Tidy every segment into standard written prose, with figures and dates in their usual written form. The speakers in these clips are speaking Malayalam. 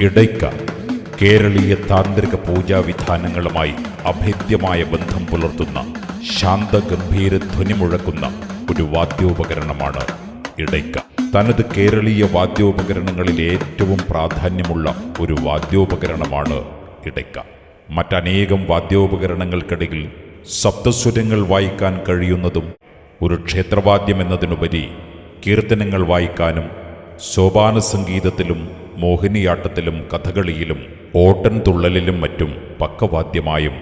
ഇടയ്ക്ക കേരളീയ താന്ത്രിക പൂജാവിധാനങ്ങളുമായി അഭേദ്യമായ ബന്ധം പുലർത്തുന്ന ശാന്തഗംഭീര ധ്വനി മുഴക്കുന്ന ഒരു വാദ്യോപകരണമാണ് ഇടയ്ക്ക. തനത് കേരളീയ വാദ്യോപകരണങ്ങളിൽ ഏറ്റവും പ്രാധാന്യമുള്ള ഒരു വാദ്യോപകരണമാണ് ഇടയ്ക്ക. മറ്റനേകം വാദ്യോപകരണങ്ങൾക്കിടയിൽ സപ്തസ്വരങ്ങൾ വായിക്കാൻ കഴിയുന്നതും ഒരു ക്ഷേത്രവാദ്യം എന്നതിനുപരി കീർത്തനങ്ങൾ വായിക്കാനും സോപാന സംഗീതത്തിലും മോഹിനിയാട്ടത്തിലും കഥകളിയിലും ഓട്ടൻ തുള്ളലിലും മറ്റും പക്കവാദ്യമായും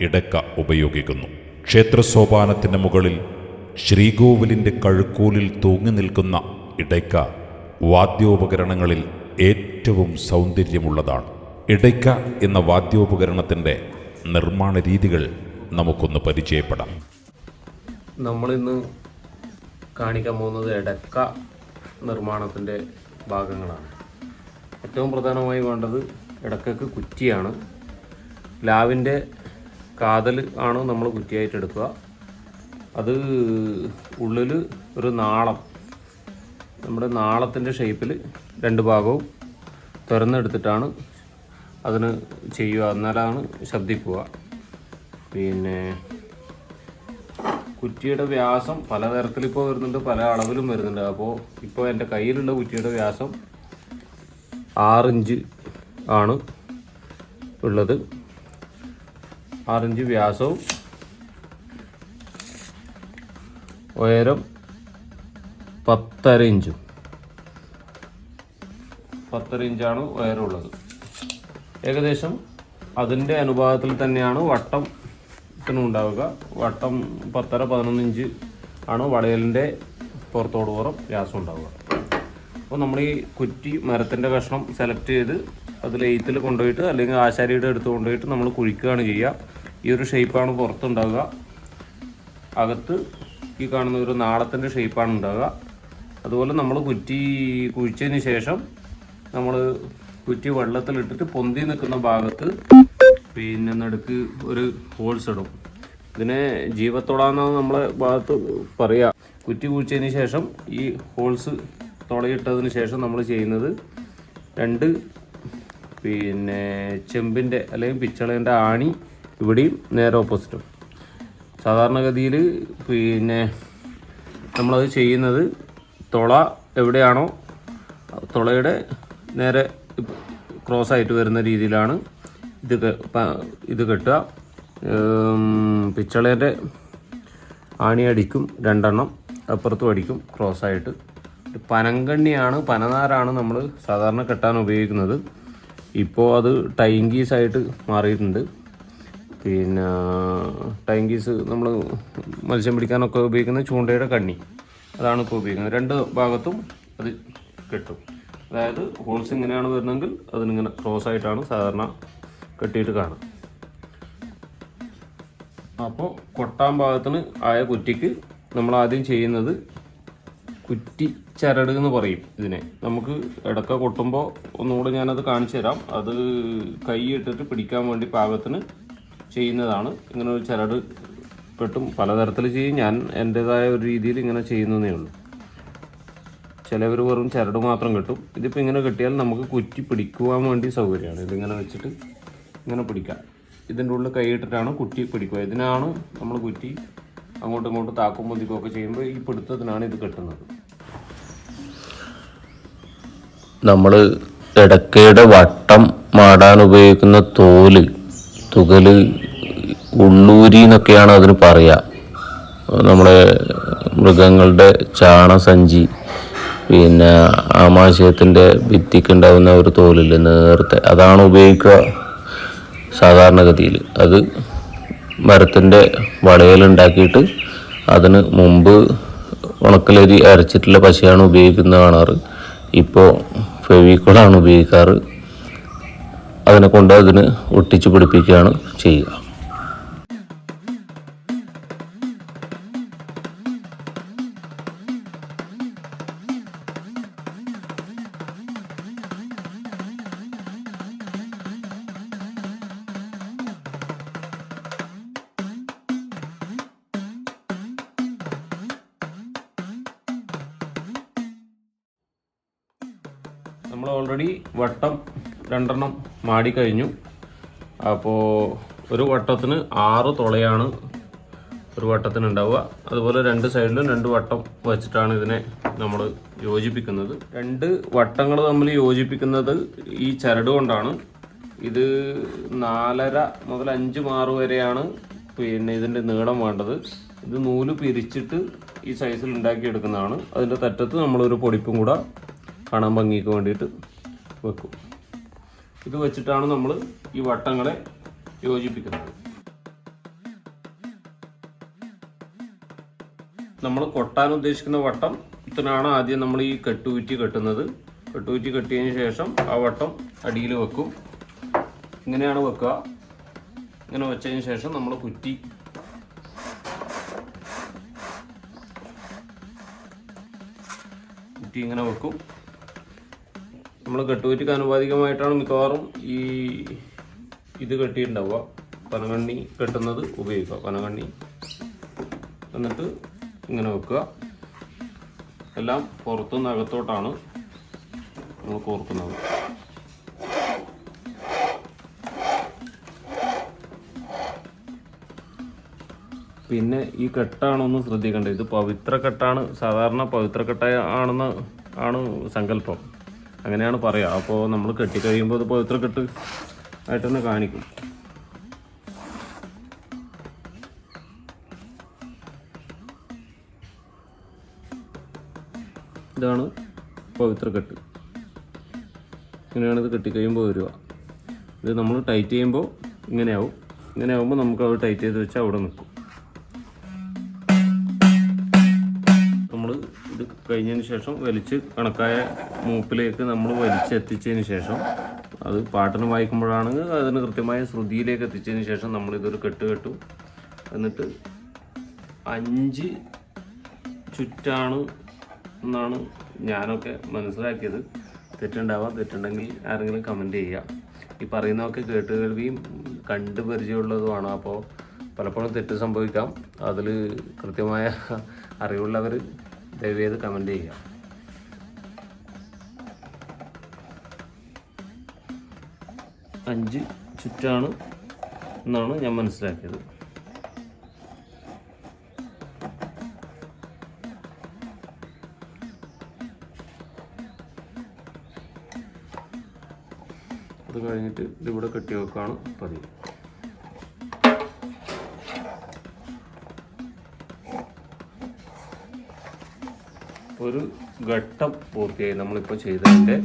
ഇടയ്ക്ക ഉപയോഗിക്കുന്നു. ക്ഷേത്രസോപാനത്തിന് മുകളിൽ ശ്രീകോവിലിൻ്റെ കഴുക്കോലിൽ തൂങ്ങി നിൽക്കുന്ന ഇടയ്ക്ക വാദ്യോപകരണങ്ങളിൽ ഏറ്റവും സൗന്ദര്യമുള്ളതാണ്. ഇടയ്ക്ക എന്ന വാദ്യോപകരണത്തിൻ്റെ നിർമ്മാണ രീതികൾ നമുക്കൊന്ന് പരിചയപ്പെടാം. നമ്മളിന്ന് കാണിക്കാൻ പോകുന്നത് ഇടയ്ക്ക നിർമ്മാണത്തിൻ്റെ ഭാഗങ്ങളാണ്. ഏറ്റവും പ്രധാനമായി വേണ്ടത് ഇടയ്ക്കക്ക് കുറ്റിയാണ്. പ്ലാവിൻ്റെ കാതൽ ആണ് നമ്മൾ കുറ്റിയായിട്ട് എടുക്കുക. അത് ഉള്ളിൽ ഒരു നാളം, നമ്മുടെ നാളത്തിൻ്റെ ഷേപ്പിൽ രണ്ട് ഭാഗവും തുറന്നെടുത്തിട്ടാണ് അതിന് ചെയ്യുക, എന്നാലാണ് ശബ്ദിക്കുക. പിന്നെ കുറ്റിയുടെ വ്യാസം പലതരത്തിലിപ്പോൾ വരുന്നുണ്ട്, പല അളവിലും വരുന്നുണ്ട്. അപ്പോൾ ഇപ്പോൾ എൻ്റെ കയ്യിലുള്ള കുറ്റിയുടെ വ്യാസം 6 ഇഞ്ച് ആണ് ഉള്ളത്. 6 ഇഞ്ച് വ്യാസവും ഉയരം 10.5 ഇഞ്ചും. 10.5 ഇഞ്ചാണ് ഉയരമുള്ളത്. ഏകദേശം അതിൻ്റെ അനുപാതത്തിൽ തന്നെയാണ് വട്ടത്തിനുണ്ടാവുക. വട്ടം 10.5-11 ഇഞ്ച് ആണ് വളയലിൻ്റെ പുറത്തോട് പുറം വ്യാസം ഉണ്ടാവുക. അപ്പോൾ നമ്മൾ ഈ കുറ്റി മരത്തിൻ്റെ കഷ്ണം സെലക്ട് ചെയ്ത് അത് ലെയ്ത്തിൽ കൊണ്ടുപോയിട്ട് അല്ലെങ്കിൽ ആശാരിയുടെ അടുത്ത് കൊണ്ടുപോയിട്ട് നമ്മൾ കുഴിക്കുകയാണ് ചെയ്യുക. ഈ ഒരു ഷേപ്പാണ് പുറത്തുണ്ടാവുക. അകത്ത് ഈ കാണുന്ന ഒരു നാളത്തിൻ്റെ ഷേപ്പാണ് ഉണ്ടാവുക. അതുപോലെ നമ്മൾ കുറ്റി കുഴിച്ചതിന് ശേഷം നമ്മൾ കുറ്റി വെള്ളത്തിലിട്ടിട്ട് പൊന്തി നിൽക്കുന്ന ഭാഗത്ത് പിന്നെ നടുക്ക് ഒരു ഹോൾസ് ഇടും. ഇതിനെ ജീവത്തോടാന്നാണ് നമ്മളെ ഭാഗത്ത് പറയുക. കുറ്റി കുഴിച്ചതിന് ശേഷം ഈ ഹോൾസ് തുളയിട്ടതിന് ശേഷം നമ്മൾ ചെയ്യുന്നത് 2 പിന്നെ ചെമ്പിൻ്റെ അല്ലെങ്കിൽ പിച്ചളേൻ്റെ ആണി ഇവിടെയും നേരെ ഓപ്പോസിറ്റും. സാധാരണഗതിയിൽ പിന്നെ നമ്മളത് ചെയ്യുന്നത് തുള എവിടെയാണോ തുളയുടെ നേരെ ക്രോസ് ആയിട്ട് വരുന്ന രീതിയിലാണ് ഇത് കെട്ടുക. പിച്ചളേൻ്റെ ആണി അടിക്കും 2 എണ്ണം, അപ്പുറത്തും അടിക്കും ക്രോസായിട്ട്. പനങ്കണ്ണിയാണ്, പനനാരാണ് നമ്മൾ സാധാരണ കെട്ടാൻ ഉപയോഗിക്കുന്നത്. ഇപ്പോൾ അത് ടൈങ്കീസായിട്ട് മാറിയിട്ടുണ്ട്. പിന്നെ ടൈങ്കീസ് നമ്മൾ മത്സ്യം പിടിക്കാനൊക്കെ ഉപയോഗിക്കുന്ന ചൂണ്ടയുടെ കണ്ണി, അതാണ് ഇപ്പോൾ ഉപയോഗിക്കുന്നത്. 2 ഭാഗത്തും അത് കെട്ടും. അതായത് ഹോൾസ് ഇങ്ങനെയാണ് വരുന്നതെങ്കിൽ അതിനിങ്ങനെ ക്രോസ് ആയിട്ടാണ് സാധാരണ കെട്ടിയിട്ട് കാണുക. അപ്പോൾ കൊട്ടാൻ ഭാഗത്തിന് ആയ കുറ്റിക്ക് നമ്മൾ ആദ്യം ചെയ്യുന്നത് കുറ്റി ചരട് എന്ന് പറയും ഇതിനെ. നമുക്ക് ഇടയ്ക്ക കൊട്ടുമ്പോൾ ഒന്നുകൂടെ ഞാനത് കാണിച്ചു തരാം. അത് കൈ ഇട്ടിട്ട് പിടിക്കാൻ വേണ്ടി പാകത്തിന് ചെയ്യുന്നതാണ്. ഇങ്ങനെ ഒരു ചരട് കെട്ടും. പലതരത്തിൽ ചെയ്യും. ഞാൻ എൻ്റേതായ ഒരു രീതിയിൽ ഇങ്ങനെ ചെയ്യുന്നതേ ഉള്ളൂ. ചിലവർ വെറും ചരട് മാത്രം കെട്ടും. ഇതിപ്പോൾ ഇങ്ങനെ കെട്ടിയാൽ നമുക്ക് കുറ്റി പിടിക്കുവാൻ വേണ്ടി സൗകര്യമാണ്. ഇതിങ്ങനെ വെച്ചിട്ട് ഇങ്ങനെ പിടിക്കാം. ഇതിൻ്റെ ഉള്ളിൽ കൈയിട്ടിട്ടാണ് കുറ്റി പിടിക്കുക. ഇതിനാണ് നമ്മൾ കുറ്റി അങ്ങോട്ടും ഇങ്ങോട്ടും താക്കും പൊന്തിക്കുകയൊക്കെ ചെയ്യുമ്പോൾ ഈ പിടുത്തത്തിനാണ് ഇത് കെട്ടുന്നത്. നമ്മൾ ഇടയ്ക്കയുടെ വട്ടം മാടാൻ ഉപയോഗിക്കുന്ന തുകല് ഉള്ളൂരി എന്നൊക്കെയാണ് അതിന് പറയുക. നമ്മുടെ മൃഗങ്ങളുടെ ചാണസഞ്ചി, പിന്നെ ആമാശയത്തിൻ്റെ ഭിത്തിക്കുണ്ടാവുന്ന ഒരു തോലില്ല നേരത്തെ, അതാണ് ഉപയോഗിക്കുക സാധാരണഗതിയിൽ. അത് മരത്തിൻ്റെ വളയലുണ്ടാക്കിയിട്ട് അതിന് മുമ്പ് ഉണക്കലരി അരച്ചിട്ടുള്ള പശയാണ് ഉപയോഗിക്കുന്നത് കാണാറ്. ഇപ്പോൾ ഫെവിക്കോളാണ് ഉപയോഗിക്കാറ്. അതിനെ കൊണ്ട് അതിന് ഒട്ടിച്ച് പിടിപ്പിക്കുകയാണ് ചെയ്യുക. നമ്മൾ ഓൾറെഡി വട്ടം 2 മാടി കഴിഞ്ഞു. അപ്പോൾ ഒരു വട്ടത്തിന് 6 തുളയാണ് ഒരു വട്ടത്തിന് ഉണ്ടാവുക. അതുപോലെ 2 സൈഡിലും 2 വട്ടം വെച്ചിട്ടാണ് ഇതിനെ നമ്മൾ യോജിപ്പിക്കുന്നത്. 2 വട്ടങ്ങൾ തമ്മിൽ യോജിപ്പിക്കുന്നത് ഈ ചരട് കൊണ്ടാണ്. ഇത് 4.5 മുതൽ 5 മാറ് വരെയാണ് പിന്നെ ഇതിൻ്റെ നീളം വേണ്ടത്. ഇത് നൂല് പിരിച്ചിട്ട് ഈ സൈസിൽ ഉണ്ടാക്കിയെടുക്കുന്നതാണ്. അതിൻ്റെ തറ്റത്ത് നമ്മളൊരു പൊടിപ്പും കൂടെ കാണാൻ ഭംഗിക്ക് വേണ്ടിയിട്ട് വെക്കും. ഇത് വെച്ചിട്ടാണ് നമ്മൾ ഈ വട്ടങ്ങളെ യോജിപ്പിക്കുന്നത്. നമ്മൾ കൊട്ടാൻ ഉദ്ദേശിക്കുന്ന വട്ടത്തിനാണ് ആദ്യം നമ്മൾ ഈ കെട്ടുകുറ്റി കെട്ടുന്നത്. കെട്ടുകുറ്റി കെട്ടിയതിന് ശേഷം ആ വട്ടം അടിയിൽ വെക്കും. ഇങ്ങനെയാണ് വെക്കുക. ഇങ്ങനെ വെച്ചതിന് ശേഷം നമ്മൾ കുറ്റി ഇങ്ങനെ വെക്കും. നമ്മൾ കെട്ടുകുറ്റിക്ക് ആനുപാതികമായിട്ടാണ് മിക്കവാറും ഈ ഇത് കെട്ടിയിട്ടുണ്ടാവുക. പനകണ്ണി കെട്ടുന്നത് ഉപയോഗിക്കുക. പനകണ്ണി എന്നിട്ട് ഇങ്ങനെ വെക്കുക. എല്ലാം പുറത്തുനിന്ന് അകത്തോട്ടാണ് നമ്മൾ കോർക്കുന്നത്. പിന്നെ ഈ കെട്ടാണൊന്ന് ശ്രദ്ധിക്കേണ്ടത്. ഇത് പവിത്ര കെട്ടാണ്. സാധാരണ പവിത്ര കെട്ട ആണ് സങ്കല്പം, അങ്ങനെയാണ് പറയുക. അപ്പോൾ നമ്മൾ കെട്ടിക്കഴിയുമ്പോൾ ഇത് പവിത്ര കെട്ട് ആയിട്ട് തന്നെ കാണിക്കും. ഇതാണ് പവിത്ര കെട്ട്. ഇങ്ങനെയാണ് ഇത് കെട്ടിക്കഴിയുമ്പോൾ വരിക. ഇത് നമ്മൾ ടൈറ്റ് ചെയ്യുമ്പോൾ ഇങ്ങനെയാവും. ഇങ്ങനെയാവുമ്പോൾ നമുക്ക് അത് ടൈറ്റ് ചെയ്ത് വെച്ചാൽ അവിടെ നിൽക്കും. ഇത് കഴിഞ്ഞതിന് ശേഷം വലിച്ച് കണക്കായ മൂപ്പിലേക്ക് നമ്മൾ വലിച്ചെത്തിച്ചതിന് ശേഷം അത് പാട്ടിന് വായിക്കുമ്പോഴാണ് അതിന് കൃത്യമായ ശ്രുതിയിലേക്ക് എത്തിച്ചതിന് ശേഷം നമ്മളിതൊരു കെട്ട് കെട്ടും. എന്നിട്ട് 5 ചുറ്റാണ് എന്നാണ് ഞാനൊക്കെ മനസ്സിലാക്കിയത്. തെറ്റുണ്ടാവാം. തെറ്റുണ്ടെങ്കിൽ ആരെങ്കിലും കമൻറ്റ് ചെയ്യുക. ഈ പറയുന്നതൊക്കെ കേട്ട് കേൾവിയും കണ്ട് പരിചയമുള്ളതുമാണ്. അപ്പോൾ പലപ്പോഴും തെറ്റ് സംഭവിക്കാം. അതിൽ കൃത്യമായ അറിവുള്ളവർ ദയവേത് കമൻറ്റ് ചെയ്യുക. അഞ്ച് ചുറ്റാണ് എന്നാണ് ഞാൻ മനസ്സിലാക്കിയത്. അത് കഴിഞ്ഞിട്ട് ഇതിവിടെ കെട്ടി വെക്കാണ് പതിവ്. ഒരു ഘട്ടം പൂർത്തിയായി. നമ്മളിപ്പോൾ ചെയ്തതിൻ്റെ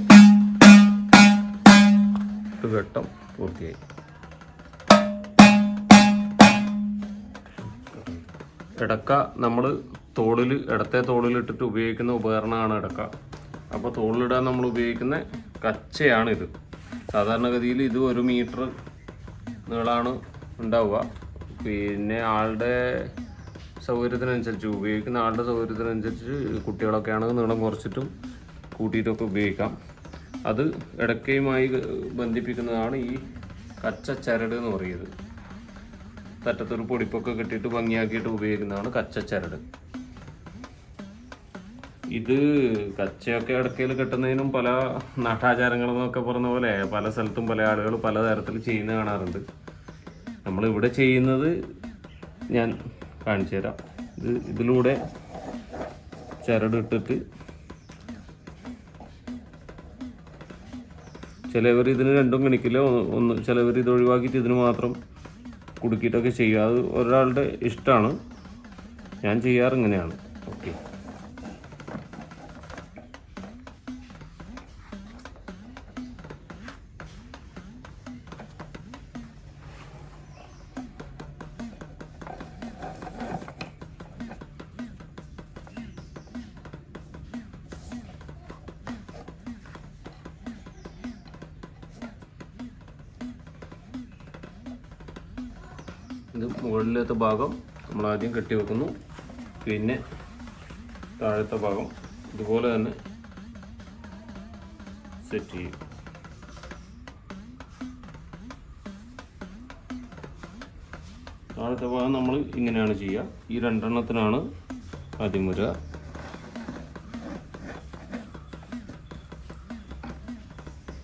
ഒരു ഘട്ടം പൂർത്തിയായി. ഇടക്ക നമ്മൾ ഇടത്തെ തോളിലിട്ടിട്ട് ഉപയോഗിക്കുന്ന ഉപകരണമാണ് ഇടക്ക. അപ്പോൾ തോളിലിടാൻ നമ്മൾ ഉപയോഗിക്കുന്ന കച്ചയാണിത്. സാധാരണഗതിയിൽ ഇത് 1 മീറ്റർ നീളമാണ് ഉണ്ടാവുക. പിന്നെ ആളുടെ സൗകര്യത്തിനനുസരിച്ച് ഉപയോഗിക്കുന്ന ആളുടെ സൗകര്യത്തിനനുസരിച്ച് കുട്ടികളൊക്കെ ആണെങ്കിൽ നീളം കുറച്ചിട്ടും കൂട്ടിയിട്ടൊക്കെ ഉപയോഗിക്കാം. അത് ഇടക്കയുമായി ബന്ധിപ്പിക്കുന്നതാണ് ഈ കച്ച ചരട് എന്ന് പറയുന്നത്. തറ്റത്തൊരു പൊടിപ്പൊക്കെ കെട്ടിയിട്ട് ഭംഗിയാക്കിയിട്ട് ഉപയോഗിക്കുന്നതാണ് കച്ചച്ചരട്. ഇത് കച്ചയൊക്കെ ഇടക്കയിൽ കെട്ടുന്നതിനും പല നാട്ടാചാരങ്ങളെന്നൊക്കെ പറഞ്ഞ പോലെ പല സ്ഥലത്തും പല ആളുകൾ പലതരത്തിൽ ചെയ്യുന്ന കാണാറുണ്ട്. നമ്മളിവിടെ ചെയ്യുന്നത് ഞാൻ കാണിച്ചു തരാം. ഇതിലൂടെ ചരടിട്ടിട്ട് ചിലവർ ഇതിന് രണ്ടും കണിക്കില്ല, ചിലവർ ഇത് ഒഴിവാക്കിയിട്ട് ഇതിന് മാത്രം കുടുക്കിയിട്ടൊക്കെ ചെയ്യുക. അത് ഒരാളുടെ ഇഷ്ടമാണ്. ഞാൻ ചെയ്യാറ് ഇങ്ങനെയാണ്. ഓക്കെ, ഇത് മുകളിലത്തെ ഭാഗം നമ്മൾ ആദ്യം കെട്ടി വെക്കുന്നു. പിന്നെ താഴത്തെ ഭാഗം ഇതുപോലെ തന്നെ സെറ്റ് ചെയ്യും. താഴത്തെ ഭാഗം നമ്മൾ ഇങ്ങനെയാണ് ചെയ്യുക. ഈ 2 എണ്ണത്തിനാണ് ആദ്യം വരിക.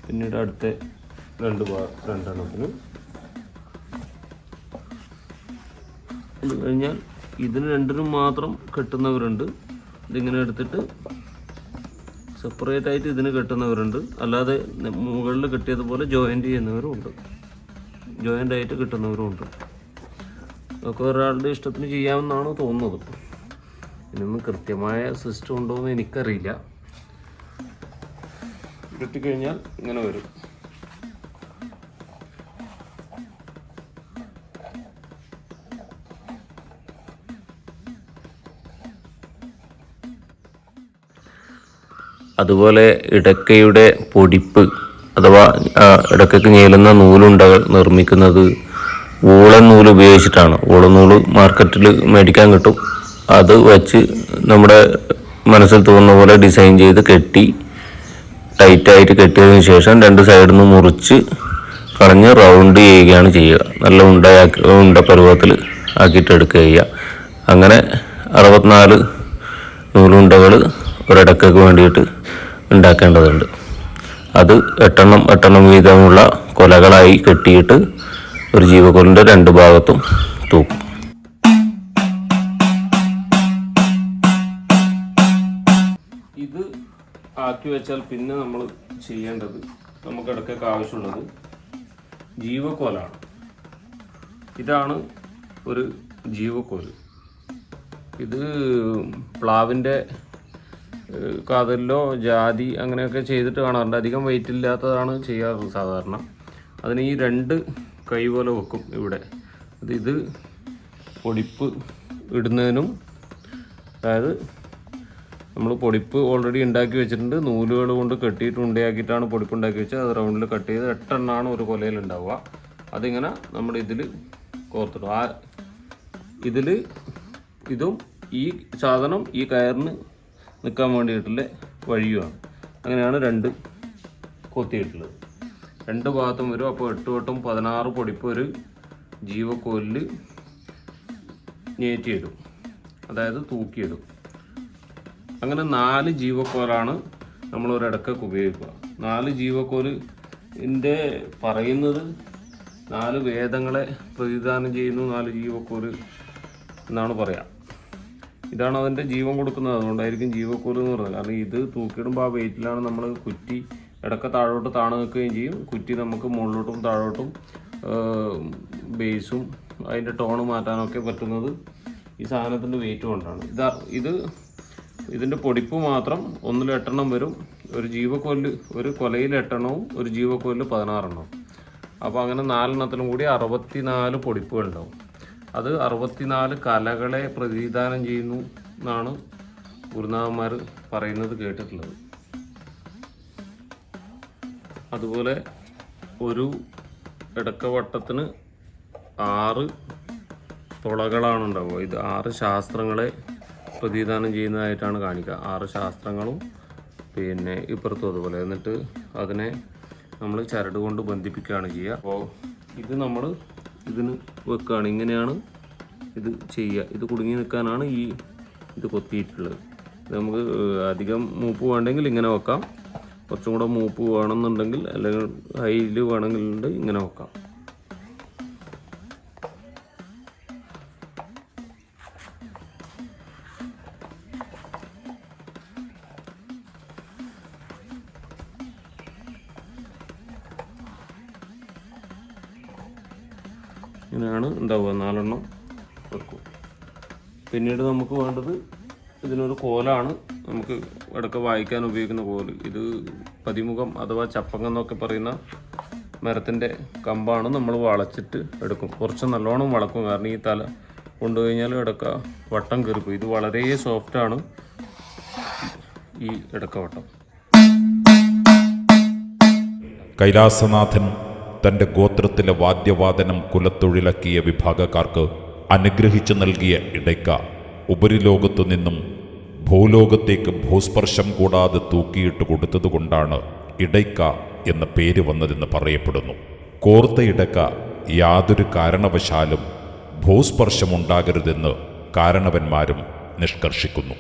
പിന്നീട് അടുത്ത രണ്ടെണ്ണത്തിന്. അത് കഴിഞ്ഞാൽ ഇതിന് രണ്ടിനും മാത്രം കെട്ടുന്നവരുണ്ട്. ഇതിങ്ങനെ എടുത്തിട്ട് സെപ്പറേറ്റ് ആയിട്ട് ഇതിന് കെട്ടുന്നവരുണ്ട്. അല്ലാതെ മുകളിൽ കെട്ടിയതുപോലെ ജോയിൻ്റ് ചെയ്യുന്നവരും ഉണ്ട്, ജോയിൻ്റ് ആയിട്ട് കിട്ടുന്നവരും ഉണ്ട്. അതൊക്കെ ഒരാളുടെ ഇഷ്ടത്തിന് ചെയ്യാമെന്നാണ് തോന്നുന്നത്. ഇതിനൊന്നും കൃത്യമായ സിസ്റ്റം ഉണ്ടോ എന്ന് എനിക്കറിയില്ല. കെട്ടിക്കഴിഞ്ഞാൽ ഇങ്ങനെ വരും. അതുപോലെ ഇടയ്ക്കയുടെ പൊടിപ്പ് അഥവാ ഇടയ്ക്കയ്ക്ക് ഞെലുന്ന നൂലുണ്ടകൾ നിർമ്മിക്കുന്നത് വൂളൻ നൂല് ഉപയോഗിച്ചിട്ടാണ്. വൂളൻ നൂല് മാർക്കറ്റിൽ മേടിക്കാൻ കിട്ടും. അത് വെച്ച് നമ്മുടെ മനസ്സിൽ തോന്നുന്ന പോലെ ഡിസൈൻ ചെയ്ത് കെട്ടി ടൈറ്റായിട്ട് കെട്ടിയതിന് ശേഷം രണ്ട് സൈഡിൽ നിന്ന് മുറിച്ച് കളഞ്ഞ് റൗണ്ട് ചെയ്യുകയാണ് ചെയ്യുക. നല്ല ഉണ്ട പരുവത്തിൽ ആക്കിയിട്ട് എടുക്കുക ചെയ്യുക. അങ്ങനെ 64 നൂലുണ്ടകൾ ഒരിടയ്ക്കൊക്കെ വേണ്ടിയിട്ട് ഉണ്ടാക്കേണ്ടതുണ്ട്. അത് 8 വീതമുള്ള കൊലകളായി കെട്ടിയിട്ട് ഒരു ജീവകൊലിൻ്റെ 2 ഭാഗത്തും തൂക്കും. ഇത് ആക്കി വെച്ചാൽ പിന്നെ നമ്മൾ ചെയ്യേണ്ടത്, നമുക്ക് ഇടയ്ക്കൊക്കെ ആവശ്യമുള്ളത് ജീവക്കോലാണ്. ഇതാണ് ഒരു ജീവക്കോല്. ഇത് പ്ലാവിൻ്റെ കാതലിലോ ജാതി അങ്ങനെയൊക്കെ ചെയ്തിട്ട് കാണാറുണ്ട്. അധികം വെയിറ്റ് ഇല്ലാത്തതാണ് ചെയ്യാറുള്ളത് സാധാരണ. അതിന് ഈ 2 കൈ പോലെ വെക്കും ഇവിടെ. ഇത് പൊടിപ്പ് ഇടുന്നതിനും, അതായത് നമ്മൾ പൊടിപ്പ് ഓൾറെഡി ഉണ്ടാക്കി വെച്ചിട്ടുണ്ട്, നൂലുകൾ കൊണ്ട് കെട്ടിയിട്ട് ഉണ്ടയാക്കിയിട്ടാണ് പൊടിപ്പ് ഉണ്ടാക്കി വെച്ചത്. അത് റൗണ്ടിൽ കട്ട് ചെയ്ത് 8 എണ്ണമാണ് ഒരു കൊലയിൽ ഉണ്ടാവുക. അതിങ്ങനെ നമ്മൾ ഇതിൽ കോർത്തിടും. ഇതും ഈ സാധനം ഈ കയറിന് നിൽക്കാൻ വേണ്ടിയിട്ടുള്ള വഴിയുമാണ്. അങ്ങനെയാണ് 2 കൊത്തിയിട്ടുള്ളത്. 2 ഭാഗത്തും വരും. അപ്പോൾ 8 വട്ടം 16 പൊടിപ്പ് ഒരു ജീവക്കോലിൽ ഞേറ്റിയിടും, അതായത് തൂക്കിയിടും. അങ്ങനെ 4 ജീവക്കോലാണ് നമ്മൾ ഒരിടക്കൊക്കെ ഉപയോഗിക്കുക. 4 ജീവക്കോലിൻ്റെ പറയുന്നത് 4 വേദങ്ങളെ പ്രതിദാനം ചെയ്യുന്നു 4 ജീവക്കോല് എന്നാണ് പറയാം. ഇതാണ് അതിൻ്റെ ജീവൻ കൊടുക്കുന്നത്. അതുകൊണ്ടായിരിക്കും ജീവക്കോല് എന്ന് പറയുന്നത്. കാരണം ഇത് തൂക്കിയിടുമ്പോൾ ആ വെയിറ്റിലാണ് നമ്മൾ കുറ്റി ഇടയ്ക്ക് താഴോട്ട് താണു നിൽക്കുകയും ചെയ്യും. കുറ്റി നമുക്ക് മുകളിലോട്ടും താഴോട്ടും ബേസും അതിൻ്റെ ടോണ് മാറ്റാനൊക്കെ പറ്റുന്നത് ഈ സാധനത്തിൻ്റെ വെയിറ്റ് കൊണ്ടാണ്. ഇതിൻ്റെ പൊടിപ്പ് മാത്രം 1 8 എണ്ണം വരും. ഒരു ജീവക്കോലിൽ ഒരു കൊലയിൽ 8 എണ്ണവും ഒരു ജീവക്കോലിൽ 16 എണ്ണവും. അപ്പോൾ അങ്ങനെ 4 എണ്ണത്തിലും കൂടി 64 പൊടിപ്പുകൾ ഉണ്ടാവും. അത് 64 കലകളെ പ്രതിദാനം ചെയ്യുന്നു എന്നാണ് ഗുരുനാഥന്മാർ പറയുന്നത് കേട്ടിട്ടുള്ളത്. അതുപോലെ ഒരു ഇടക്കവട്ടത്തിന് 6 തുളകളാണ് ഉണ്ടാവുക. ഇത് 6 ശാസ്ത്രങ്ങളെ പ്രതിദാനം ചെയ്യുന്നതായിട്ടാണ് കാണിക്കുക. 6 ശാസ്ത്രങ്ങളും പിന്നെ ഇപ്പുറത്തും അതുപോലെ. എന്നിട്ട് അതിനെ നമ്മൾ ചരട് കൊണ്ട് ബന്ധിപ്പിക്കുകയാണ് ചെയ്യുക. അപ്പോൾ ഇത് നമ്മൾ ഇതിന് വെക്കുകയാണ്. ഇങ്ങനെയാണ് ഇത് ചെയ്യുക. ഇത് കുടുങ്ങി നിൽക്കാനാണ് ഇത് കൊത്തിയിട്ടുള്ളത്. ഇത് നമുക്ക് അധികം മൂപ്പ് വേണ്ടെങ്കിൽ ഇങ്ങനെ വെക്കാം. കുറച്ചും കൂടെ മൂപ്പ് വേണമെന്നുണ്ടെങ്കിൽ അല്ലെങ്കിൽ ഹൈയിൽ വേണമെങ്കിലുണ്ട് ഇങ്ങനെ വെക്കാം. ഇങ്ങനെയാണ് ഉണ്ടാവുക. 4 എണ്ണം വെക്കും. പിന്നീട് നമുക്ക് വേണ്ടത് ഇതിനൊരു കോലാണ്. നമുക്ക് ഇടയ്ക്ക് വായിക്കാൻ ഉപയോഗിക്കുന്ന കോല്. ഇത് പതിമുഖം അഥവാ ചപ്പങ്ങ എന്നൊക്കെ പറയുന്ന മരത്തിൻ്റെ കമ്പാണ്. നമ്മൾ വളച്ചിട്ട് എടുക്കും. കുറച്ച് നല്ലോണം വളക്കും. കാരണം ഈ തല കൊണ്ടുകഴിഞ്ഞാൽ ഇടയ്ക്ക വട്ടം കയറിപ്പോയി. ഇത് വളരെ സോഫ്റ്റാണ് ഈ ഇടക്കവട്ടം. കൈലാസനാഥൻ തൻ്റെ ഗോത്രത്തിലെ വാദ്യവാദനം കുലത്തൊഴിലാക്കിയ വിഭാഗക്കാർക്ക് അനുഗ്രഹിച്ചു നൽകിയ ഇടയ്ക്ക ഉപരിലോകത്തു നിന്നും ഭൂലോകത്തേക്ക് ഭൂസ്പർശം കൂടാതെ തൂക്കിയിട്ട് കൊടുത്തതുകൊണ്ടാണ് ഇടയ്ക്ക എന്ന പേര് വന്നതെന്ന് പറയപ്പെടുന്നു. കോർത്ത ഇടയ്ക്ക യാതൊരു കാരണവശാലും ഭൂസ്പർശമുണ്ടാകരുതെന്ന് കാരണവന്മാരും നിഷ്കർഷിക്കുന്നു.